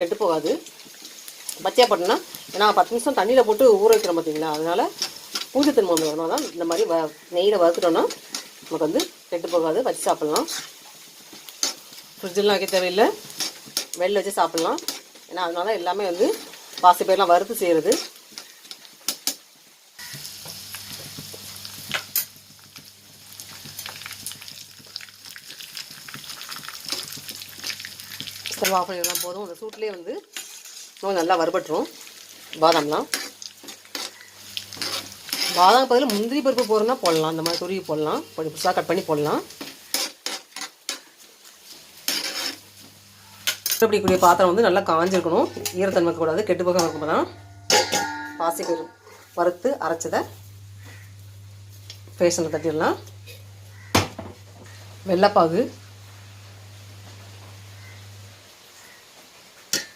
கெட்டு போகாது. பச்சையாக போட்டோன்னா ஏன்னா 10 நிமிஷம் தண்ணியில் போட்டு ஊற வைக்கிறோம் பார்த்தீங்களா, அதனால் பூஜைத்தன்மை வந்து வரணும். தான் இந்த மாதிரி நெய்யில் வறுத்துட்டோன்னா நமக்கு வந்து கெட்டு போகாது, வச்சு சாப்பிட்லாம். ஃப்ரிட்ஜெலாம் வைக்க தேவையில்லை, வெளில வச்சு சாப்பிட்லாம். ஏன்னா அதனால எல்லாமே வந்து பாசிப்பயிரெலாம் வறுத்து செய்கிறது. ஸ்டவ் ஆஃப் பண்ணிடலாம். போதும், அந்த சூட்லேயே வந்து நல்லா வறுபட்டுரும் பாதாம்லாம். பாதாம் பதில் முந்திரி பருப்பு போடுறதுனா போடலாம், அந்த மாதிரி துருவி போடலாம், கொஞ்சம் புதுசாக கட் பண்ணி போடலாம். இப்படிக்கூடிய பாத்திரம் வந்து நல்லா காஞ்சிருக்கணும், ஈரத்தன்மை கூடாது, கெட்டு போகாமல் இருக்கும். தான் பாசிப்பயிறு வறுத்து அரைச்சதை பேஷனில் தட்டிடலாம். வெள்ளைப்பாகு